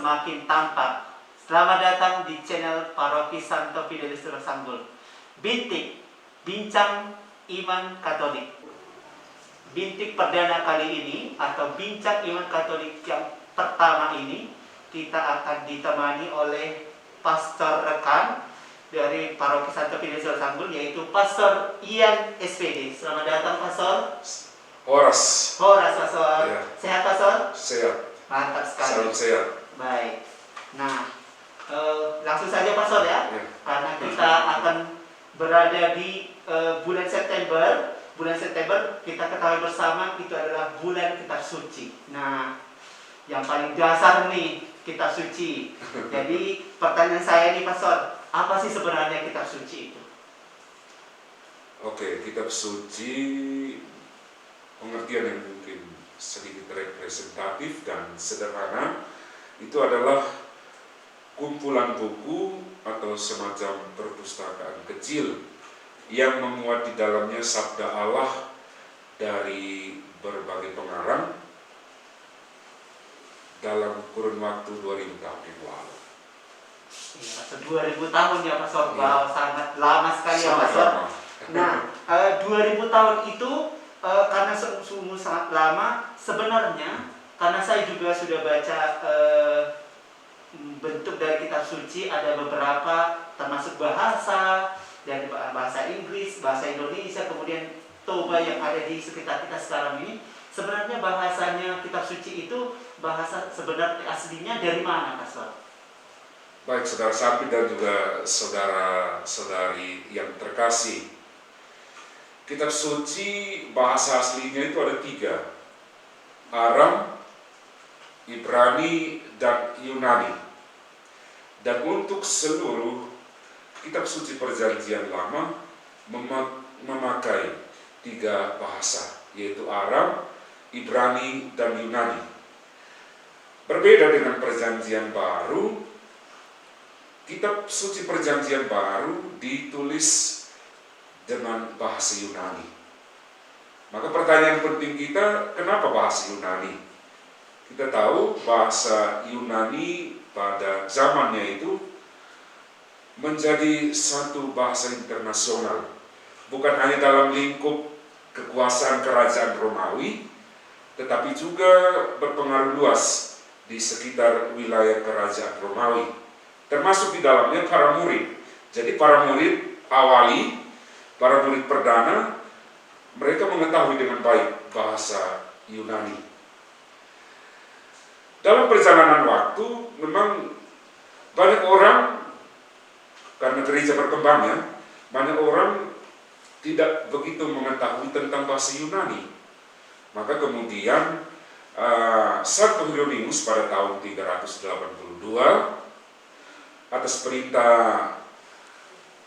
semakin tampak. Selamat datang di channel Paroki Santo Fidelis Rosanggul. Bintik, bincang iman Katolik. Bintik perdana kali ini atau bincang iman Katolik yang pertama ini kita akan ditemani oleh pastor rekan dari Paroki Santo Fidelis Rosanggul, yaitu Pastor Ian SPD. Selamat datang, Pastor. Horas, Pastor. Ya. Sehat, Pastor? Sehat. Mantap sekali. Salam sehat. Baik. Nah, langsung saja, Pastor ya. Ya. Karena kita akan berada di bulan September. Bulan September kita ketahui bersama itu adalah bulan kitab suci. Nah, yang paling dasar nih kitab suci. Jadi pertanyaan saya nih, Pastor, apa sih sebenarnya kitab suci itu? Oke, kitab suci pengertian yang mungkin sedikit representatif dan sederhana itu adalah kumpulan buku atau semacam perpustakaan kecil yang memuat di dalamnya sabda Allah dari berbagai pengarang dalam kurun waktu 2000 tahun yang lalu. Ya, 2000 tahun ya, Pastor. Ya. Wow, sangat lama sekali ya, Sangat Pastor. lama. Nah, 2000 tahun itu karena sungguh sangat lama. Sebenarnya karena saya juga sudah baca bentuk dari kitab suci, ada beberapa termasuk bahasa dari bahasa Inggris, bahasa Indonesia, kemudian Toba yang ada di sekitar kita sekarang ini. Sebenarnya bahasanya kitab suci itu bahasa sebenarnya aslinya dari mana, Pastor? Baik, saudara Sapi dan juga saudara-saudari yang terkasih, kitab suci bahasa aslinya itu ada 3, Aram, Ibrani, dan Yunani. Dan untuk seluruh kitab suci perjanjian lama memakai 3 bahasa, yaitu Aram, Ibrani, dan Yunani. Berbeda dengan perjanjian baru, kitab suci perjanjian baru ditulis dengan bahasa Yunani. Maka pertanyaan penting kita, kenapa bahasa Yunani? Kita tahu bahasa Yunani pada zamannya itu menjadi satu bahasa internasional, bukan hanya dalam lingkup kekuasaan kerajaan Romawi, tetapi juga berpengaruh luas di sekitar wilayah kerajaan Romawi, termasuk di dalamnya para murid. Jadi para murid awali, para murid perdana, mereka mengetahui dengan baik bahasa Yunani. Dalam perjalanan waktu, memang banyak orang, karena gereja berkembangnya, banyak orang tidak begitu mengetahui tentang bahasa Yunani. Maka kemudian Santo Hieronymus pada tahun 382 atas perintah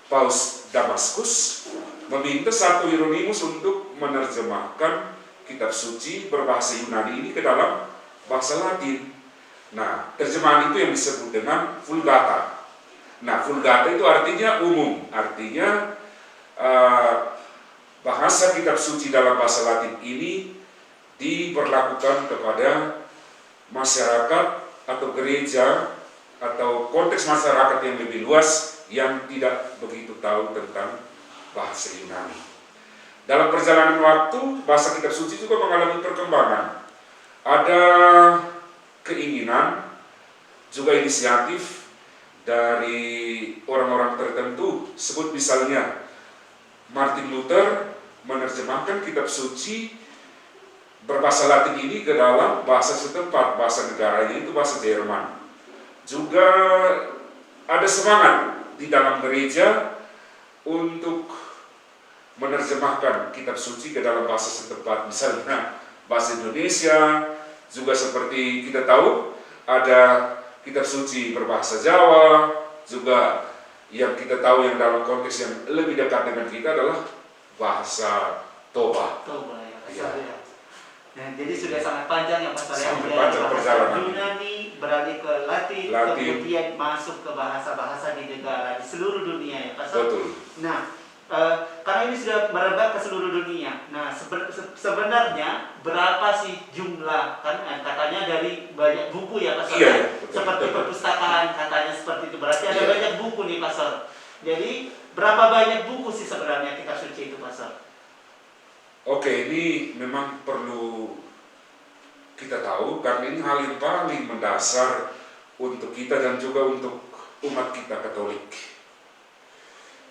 Paus Damaskus meminta Santo Hieronymus untuk menerjemahkan kitab suci berbahasa Yunani ini ke dalam bahasa Latin. Nah, terjemahan itu yang disebut dengan Vulgata. Nah, Vulgata itu artinya umum, artinya bahasa kitab suci dalam bahasa Latin ini diberlakukan kepada masyarakat atau gereja atau konteks masyarakat yang lebih luas yang tidak begitu tahu tentang bahasa Yunani. Dalam perjalanan waktu, bahasa kitab suci juga mengalami perkembangan. Ada keinginan, juga inisiatif dari orang-orang tertentu. Sebut misalnya Martin Luther menerjemahkan kitab suci berbahasa Latin ini ke dalam bahasa setempat, bahasa negaranya itu bahasa Jerman. Juga ada semangat di dalam gereja untuk menerjemahkan kitab suci ke dalam bahasa setempat, misalnya bahasa Indonesia. Juga seperti kita tahu ada kitab suci berbahasa Jawa. Juga yang kita tahu yang dalam konteks yang lebih dekat dengan kita adalah bahasa Toba. Toba ya, Pastor Ya. ya. Nah, jadi sudah sangat panjang ya, Pastor ya. Sangat panjang perjalanan. Yunani beralih ke Latin, Latin. kemudian masuk ke bahasa-bahasa di negara di seluruh dunia ya, Pastor. Betul. Nah, karena sekarang ini sudah merebak ke seluruh dunia. Nah, sebenarnya berapa sih jumlah, kan katanya dari banyak buku ya Pastor, Iya, betul, seperti betul. perpustakaan katanya seperti itu. Berarti ada Iya. banyak buku nih Pastor. Jadi berapa banyak buku sih sebenarnya kitab suci itu Pastor? Oke, ini memang perlu kita tahu karena ini hal yang paling mendasar untuk kita dan juga untuk umat kita Katolik.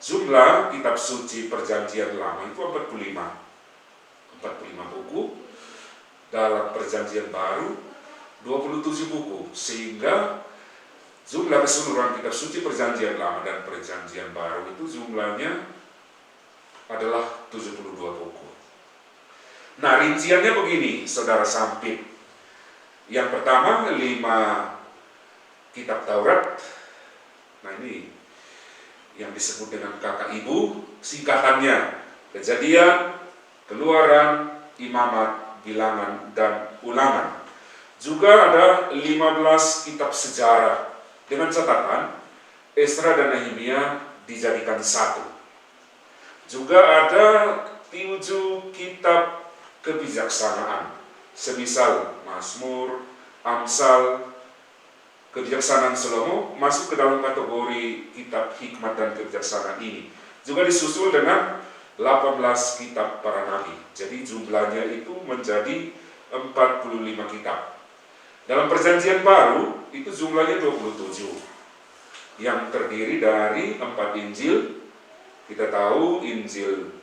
Jumlah kitab suci Perjanjian Lama itu 45 buku. Dalam Perjanjian Baru 27 buku, sehingga jumlah keseluruhan kitab suci Perjanjian Lama dan Perjanjian Baru itu jumlahnya adalah 72 buku. Nah, rinciannya begini, Saudara Sampit. Yang pertama 5 kitab Taurat. Nah, ini yang disebut dengan kakak ibu, singkatannya Kejadian, Keluaran, Imamat, Bilangan, dan Ulangan. Juga ada 15 kitab sejarah, dengan catatan Esra dan Nehemia dijadikan satu. Juga ada 7 kitab kebijaksanaan, semisal Mazmur, Amsal, Kebijaksanaan Salomo masuk ke dalam kategori kitab hikmat dan kebijaksanaan ini. Juga disusul dengan 18 kitab para nabi. Jadi jumlahnya itu menjadi 45 kitab. Dalam Perjanjian Baru itu jumlahnya 27, yang terdiri dari 4 Injil. Kita tahu Injil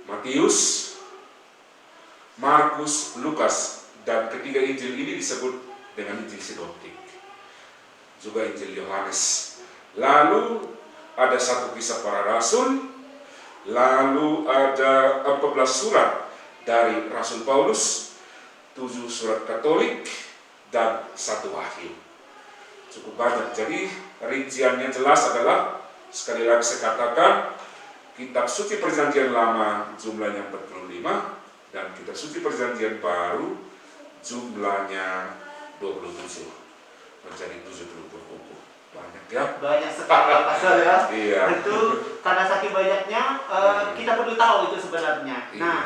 Matius, Markus, Lukas, dan ketiga Injil ini disebut dengan Injil Sinoptik, juga Injil Yohanes. Lalu ada 1 Kisah Para Rasul, lalu ada 14 surat dari Rasul Paulus, 7 surat Katolik, dan 1 Wahyu. Cukup banyak. Jadi rinciannya jelas adalah, sekali lagi saya katakan, kitab suci Perjanjian Lama jumlahnya 45, dan kitab suci Perjanjian Baru jumlahnya 27, menjadi 70 buku. Banyak ya? Banyak sekali Pastor ya. Iya. Itu karena saking banyaknya kita perlu tahu itu sebenarnya. Iya. Nah,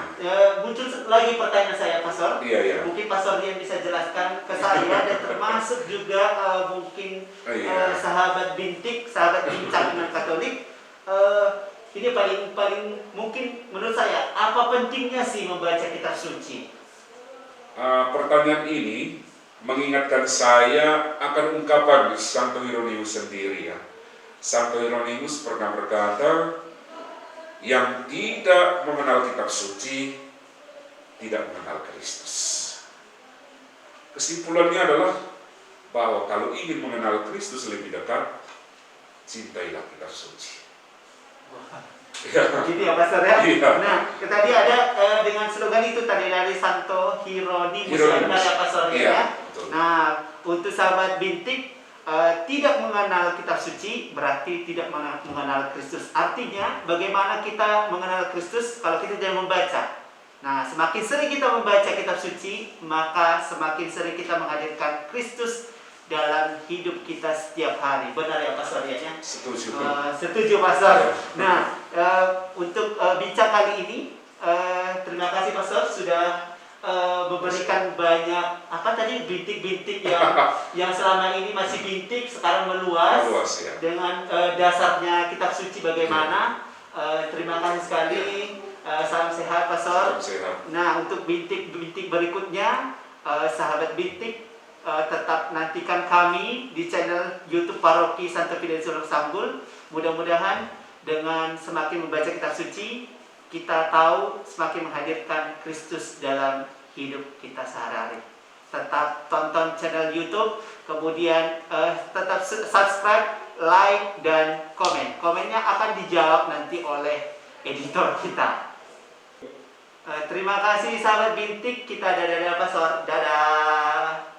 muncul lagi pertanyaan saya Pastor. Iya. Mungkin Pastor Rian bisa jelaskan ke saya dan termasuk juga mungkin sahabat bincang iman Katolik. Ini paling mungkin menurut saya, apa pentingnya sih membaca kitab suci? Pertanyaan ini mengingatkan saya akan ungkapan Santo Hieronymus sendiri ya. Santo Hieronymus pernah berkata, yang tidak mengenal kitab suci tidak mengenal Kristus. Kesimpulannya adalah bahwa kalau ingin mengenal Kristus lebih dekat, cintailah kitab suci. Gitu ya Pastor ya. Iya. Nah, tadi ada dengan slogan itu tadi dari Santo Hieronymus ya Pastor Iya, ya. betul. Nah, untuk sahabat bintik tidak mengenal kitab suci berarti tidak mengenal Kristus. Artinya bagaimana kita mengenal Kristus kalau kita tidak membaca. Nah, semakin sering kita membaca kitab suci, maka semakin sering kita menghadirkan Kristus dalam hidup kita setiap hari. Benar ya Pastor ya? Setuju. Setuju Pastor. Nah, untuk bincang kali ini, terima kasih Pastor sudah memberikan banyak bintik-bintik yang selama ini masih bintik sekarang meluas ya. dengan dasarnya kitab suci bagaimana. Terima kasih sekali. Salam sehat Pastor. Salam sehat. Nah, untuk bintik-bintik berikutnya, sahabat bintik, tetap nantikan kami di channel YouTube Paroki Santo Fidelis Sanggul. Mudah-mudahan dengan semakin membaca kitab suci, kita tahu semakin menghadirkan Kristus dalam hidup kita sehari-hari. Tetap tonton channel YouTube, kemudian tetap subscribe, like, dan komen. Komennya akan dijawab nanti oleh editor kita. Terima kasih sahabat bintik, kita dadah Pastor. Dadah.